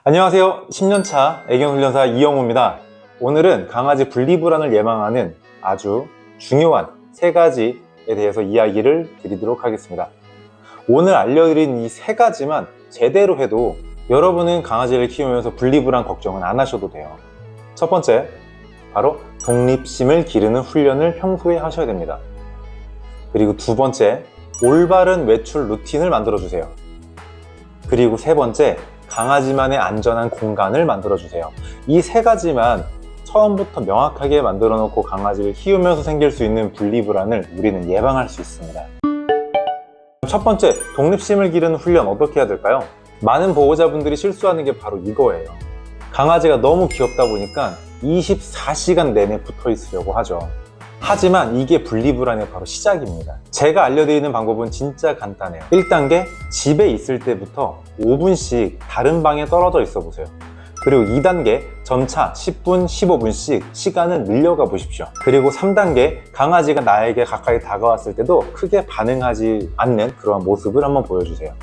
안녕하세요. 10년차 애견훈련사 이영호입니다. 오늘은 강아지 분리불안을 예방하는 아주 중요한 3가지에 대해서 이야기를 드리도록 하겠습니다. 오늘 알려드린 이 3가지만 제대로 해도 여러분은 강아지를 키우면서 분리불안 걱정은 안 하셔도 돼요. 첫 번째, 바로 독립심을 기르는 훈련을 평소에 하셔야 됩니다. 그리고 두 번째, 올바른 외출 루틴을 만들어주세요. 그리고 세 번째, 강아지만의 안전한 공간을 만들어주세요. 이 3가지만 처음부터 명확하게 만들어 놓고 강아지를 키우면서 생길 수 있는 분리불안을 우리는 예방할 수 있습니다. 첫 번째, 독립심을 기르는 훈련 어떻게 해야 될까요? 많은 보호자분들이 실수하는 게 바로 이거예요. 강아지가 너무 귀엽다 보니까 24시간 내내 붙어 있으려고 하죠. 하지만 이게 분리불안의 바로 시작입니다. 제가 알려드리는 방법은 진짜 간단해요. 1단계, 집에 있을 때부터 5분씩 다른 방에 떨어져 있어 보세요. 그리고 2단계, 점차 10분, 15분씩 시간을 늘려가 보십시오. 그리고 3단계, 강아지가 나에게 가까이 다가왔을 때도 크게 반응하지 않는 그러한 모습을 한번 보여주세요.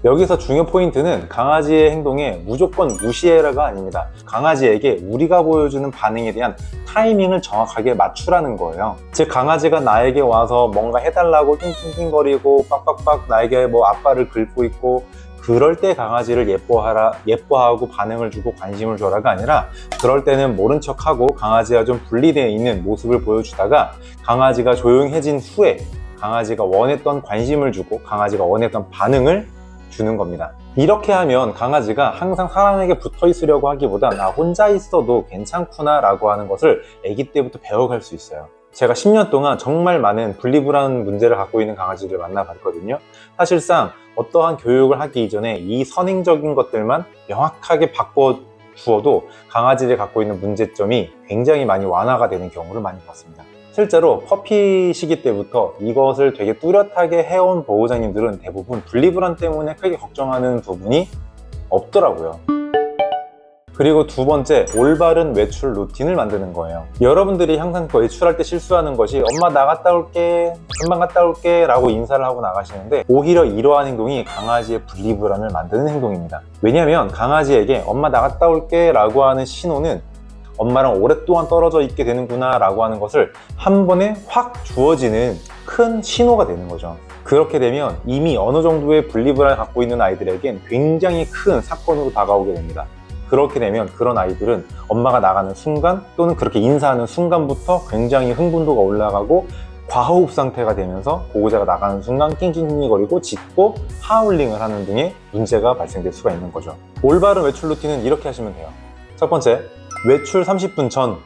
여기서 중요 포인트는 강아지의 행동에 무조건 무시해라가 아닙니다. 강아지에게 우리가 보여주는 반응에 대한 타이밍을 정확하게 맞추라는 거예요. 즉, 강아지가 나에게 와서 뭔가 해달라고 낑낑낑거리고 빡빡빡 나에게 앞발을 긁고 있고, 그럴 때 강아지를 예뻐하고 반응을 주고 관심을 줘라가 아니라, 그럴 때는 모른 척하고 강아지와 좀 분리되어 있는 모습을 보여주다가 강아지가 조용해진 후에 강아지가 원했던 관심을 주고 강아지가 원했던 반응을 주는 겁니다. 이렇게 하면 강아지가 항상 사람에게 붙어 있으려고 하기보다 나 혼자 있어도 괜찮구나 라고 하는 것을 아기 때부터 배워갈 수 있어요. 제가 10년 동안 정말 많은 분리불안 문제를 갖고 있는 강아지를 만나봤거든요. 사실상 어떠한 교육을 하기 이전에 이 선행적인 것들만 명확하게 바꿔주어도 강아지를 갖고 있는 문제점이 굉장히 많이 완화가 되는 경우를 많이 봤습니다. 실제로 퍼피 시기 때부터 이것을 되게 뚜렷하게 해온 보호자님들은 대부분 분리불안 때문에 크게 걱정하는 부분이 없더라고요. 그리고 두 번째, 올바른 외출 루틴을 만드는 거예요. 여러분들이 항상 외출할 때 실수하는 것이 엄마 나갔다 올게, 금방 갔다 올게 라고 인사를 하고 나가시는데, 오히려 이러한 행동이 강아지의 분리불안을 만드는 행동입니다. 왜냐하면 강아지에게 엄마 나갔다 올게 라고 하는 신호는 엄마랑 오랫동안 떨어져 있게 되는구나 라고 하는 것을 한 번에 확 주어지는 큰 신호가 되는 거죠. 그렇게 되면 이미 어느 정도의 분리불안을 갖고 있는 아이들에겐 굉장히 큰 사건으로 다가오게 됩니다. 그렇게 되면 그런 아이들은 엄마가 나가는 순간 또는 그렇게 인사하는 순간부터 굉장히 흥분도가 올라가고 과호흡 상태가 되면서 보호자가 나가는 순간 낑낑낑거리고 짖고 하울링을 하는 등의 문제가 발생될 수가 있는 거죠. 올바른 외출 루틴은 이렇게 하시면 돼요. 첫 번째, 외출 30분 전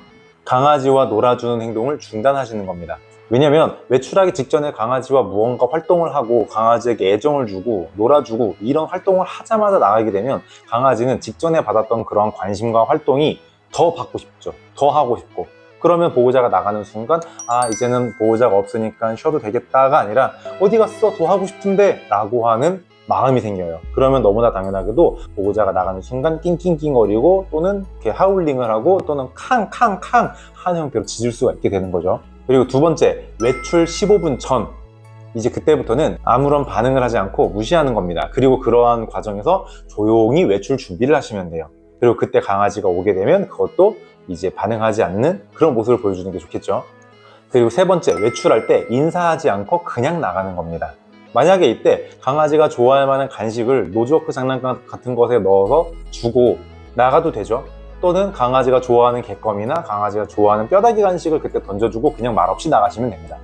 강아지와 놀아주는 행동을 중단하시는 겁니다. 왜냐면 외출하기 직전에 강아지와 무언가 활동을 하고 강아지에게 애정을 주고 놀아주고 이런 활동을 하자마자 나가게 되면 강아지는 직전에 받았던 그런 관심과 활동이 더 받고 싶죠. 더 하고 싶고, 그러면 보호자가 나가는 순간 이제는 보호자가 없으니까 쉬어도 되겠다가 아니라 어디 갔어? 더 하고 싶은데 라고 하는 마음이 생겨요. 그러면 너무나 당연하게도 보호자가 나가는 순간 낑낑낑거리고 또는 이렇게 하울링을 하고 또는 캉캉캉 하는 형태로 짖을 수가 있게 되는 거죠. 그리고 두 번째, 외출 15분 전, 이제 그때부터는 아무런 반응을 하지 않고 무시하는 겁니다. 그리고 그러한 과정에서 조용히 외출 준비를 하시면 돼요. 그리고 그때 강아지가 오게 되면 그것도 이제 반응하지 않는 그런 모습을 보여주는 게 좋겠죠. 그리고 세 번째, 외출할 때 인사하지 않고 그냥 나가는 겁니다. 만약에 이때 강아지가 좋아할 만한 간식을 노즈워크 장난감 같은 것에 넣어서 주고 나가도 되죠. 또는 강아지가 좋아하는 개껌이나 강아지가 좋아하는 뼈다귀 간식을 그때 던져주고 그냥 말없이 나가시면 됩니다.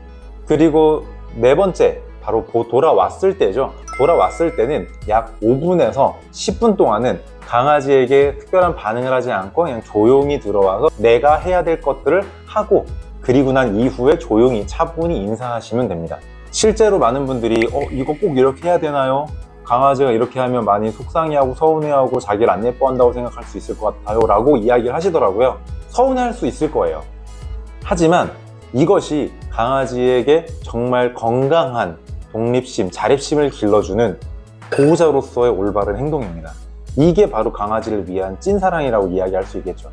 그리고 네 번째, 바로 돌아왔을 때죠. 돌아왔을 때는 약 5분에서 10분 동안은 강아지에게 특별한 반응을 하지 않고 그냥 조용히 들어와서 내가 해야 될 것들을 하고, 그리고 난 이후에 조용히 차분히 인사하시면 됩니다. 실제로 많은 분들이 이거 꼭 이렇게 해야 되나요? 강아지가 이렇게 하면 많이 속상해하고 서운해하고 자기를 안 예뻐한다고 생각할 수 있을 것 같아요 라고 이야기를 하시더라고요. 서운해할 수 있을 거예요. 하지만 이것이 강아지에게 정말 건강한 독립심, 자립심을 길러주는 보호자로서의 올바른 행동입니다. 이게 바로 강아지를 위한 찐사랑이라고 이야기할 수 있겠죠.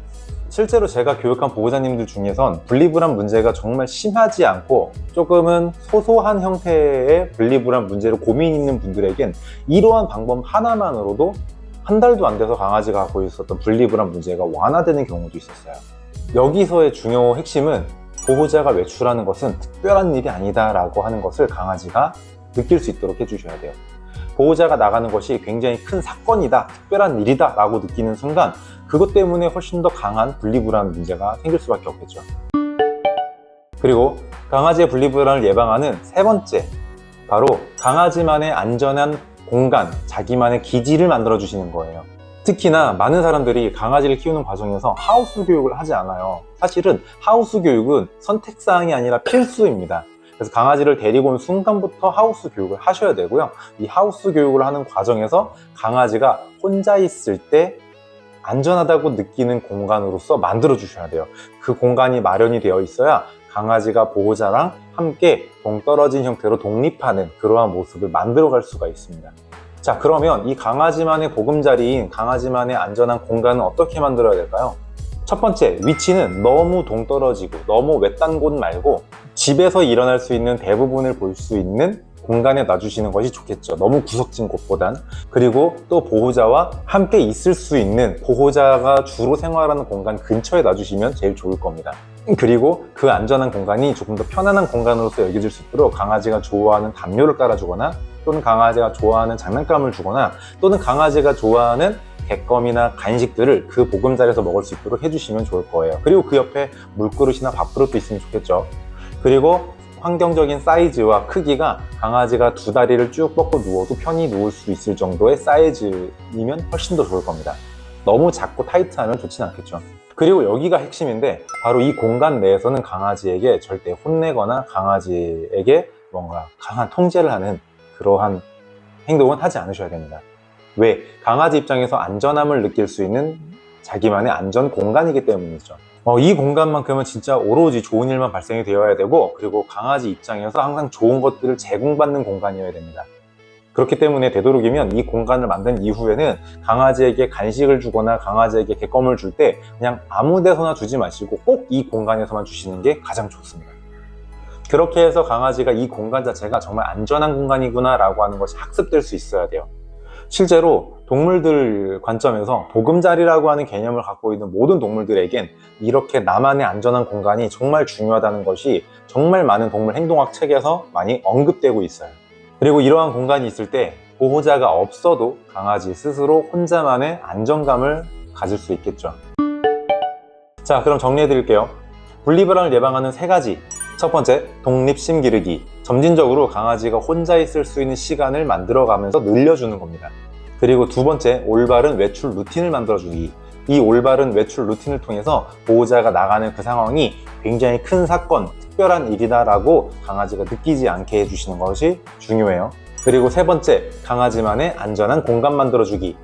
실제로 제가 교육한 보호자님들 중에선 분리불안 문제가 정말 심하지 않고 조금은 소소한 형태의 분리불안 문제로 고민 있는 분들에겐 이러한 방법 하나만으로도 한 달도 안 돼서 강아지가 갖고 있었던 분리불안 문제가 완화되는 경우도 있었어요. 여기서의 중요 핵심은 보호자가 외출하는 것은 특별한 일이 아니다 라고 하는 것을 강아지가 느낄 수 있도록 해주셔야 돼요. 보호자가 나가는 것이 굉장히 큰 사건이다, 특별한 일이다 라고 느끼는 순간 그것 때문에 훨씬 더 강한 분리불안 문제가 생길 수밖에 없겠죠. 그리고 강아지의 분리불안을 예방하는 세 번째, 바로 강아지만의 안전한 공간, 자기만의 기지를 만들어 주시는 거예요. 특히나 많은 사람들이 강아지를 키우는 과정에서 하우스 교육을 하지 않아요. 사실은 하우스 교육은 선택사항이 아니라 필수입니다. 그래서 강아지를 데리고 온 순간부터 하우스 교육을 하셔야 되고요. 이 하우스 교육을 하는 과정에서 강아지가 혼자 있을 때 안전하다고 느끼는 공간으로서 만들어 주셔야 돼요. 그 공간이 마련이 되어 있어야 강아지가 보호자랑 함께 동떨어진 형태로 독립하는 그러한 모습을 만들어 갈 수가 있습니다. 자, 그러면 이 강아지만의 보금자리인 강아지만의 안전한 공간은 어떻게 만들어야 될까요? 첫 번째, 위치는 너무 동떨어지고 너무 외딴 곳 말고 집에서 일어날 수 있는 대부분을 볼 수 있는 공간에 놔주시는 것이 좋겠죠. 너무 구석진 곳보단. 그리고 또 보호자와 함께 있을 수 있는, 보호자가 주로 생활하는 공간 근처에 놔주시면 제일 좋을 겁니다. 그리고 그 안전한 공간이 조금 더 편안한 공간으로서 여겨질 수 있도록 강아지가 좋아하는 담요를 깔아주거나, 또는 강아지가 좋아하는 장난감을 주거나, 또는 강아지가 좋아하는 개껌이나 간식들을 그 보금자리에서 먹을 수 있도록 해주시면 좋을 거예요. 그리고 그 옆에 물그릇이나 밥그릇도 있으면 좋겠죠. 그리고 환경적인 사이즈와 크기가 강아지가 두 다리를 쭉 뻗고 누워도 편히 누울 수 있을 정도의 사이즈이면 훨씬 더 좋을 겁니다. 너무 작고 타이트하면 좋진 않겠죠. 그리고 여기가 핵심인데, 바로 이 공간 내에서는 강아지에게 절대 혼내거나 강아지에게 뭔가 강한 통제를 하는 그러한 행동은 하지 않으셔야 됩니다. 왜? 강아지 입장에서 안전함을 느낄 수 있는 자기만의 안전 공간이기 때문이죠. 이 공간만큼은 진짜 오로지 좋은 일만 발생이 되어야 되고, 그리고 강아지 입장에서 항상 좋은 것들을 제공받는 공간이어야 됩니다. 그렇기 때문에 되도록이면 이 공간을 만든 이후에는 강아지에게 간식을 주거나 강아지에게 개껌을 줄 때 그냥 아무 데서나 주지 마시고 꼭 이 공간에서만 주시는 게 가장 좋습니다. 그렇게 해서 강아지가 이 공간 자체가 정말 안전한 공간이구나 라고 하는 것이 학습될 수 있어야 돼요. 실제로 동물들 관점에서 보금자리라고 하는 개념을 갖고 있는 모든 동물들에겐 이렇게 나만의 안전한 공간이 정말 중요하다는 것이 정말 많은 동물 행동학 책에서 많이 언급되고 있어요. 그리고 이러한 공간이 있을 때 보호자가 없어도 강아지 스스로 혼자만의 안정감을 가질 수 있겠죠. 자, 그럼 정리해 드릴게요. 분리불안을 예방하는 세 가지. 첫 번째, 독립심 기르기. 점진적으로 강아지가 혼자 있을 수 있는 시간을 만들어가면서 늘려주는 겁니다. 그리고 두 번째, 올바른 외출 루틴을 만들어주기. 이 올바른 외출 루틴을 통해서 보호자가 나가는 그 상황이 굉장히 큰 사건, 특별한 일이다라고 강아지가 느끼지 않게 해주시는 것이 중요해요. 그리고 세 번째, 강아지만의 안전한 공간 만들어주기.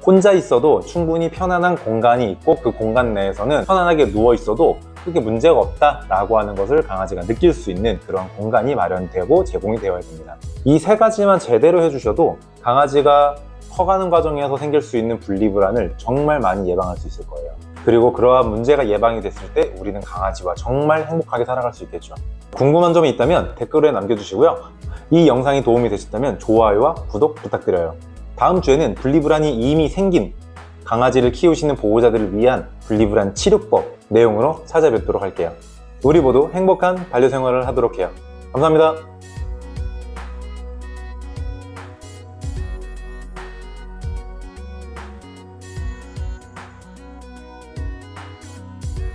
혼자 있어도 충분히 편안한 공간이 있고 그 공간 내에서는 편안하게 누워 있어도 크게 문제가 없다라고 하는 것을 강아지가 느낄 수 있는 그런 공간이 마련되고 제공이 되어야 됩니다. 이 세 가지만 제대로 해주셔도 강아지가 커가는 과정에서 생길 수 있는 분리불안을 정말 많이 예방할 수 있을 거예요. 그리고 그러한 문제가 예방이 됐을 때 우리는 강아지와 정말 행복하게 살아갈 수 있겠죠. 궁금한 점이 있다면 댓글에 남겨주시고요. 이 영상이 도움이 되셨다면 좋아요와 구독 부탁드려요. 다음 주에는 분리불안이 이미 생긴 강아지를 키우시는 보호자들을 위한 분리불안 치료법 내용으로 찾아뵙도록 할게요. 우리 모두 행복한 반려생활을 하도록 해요. 감사합니다.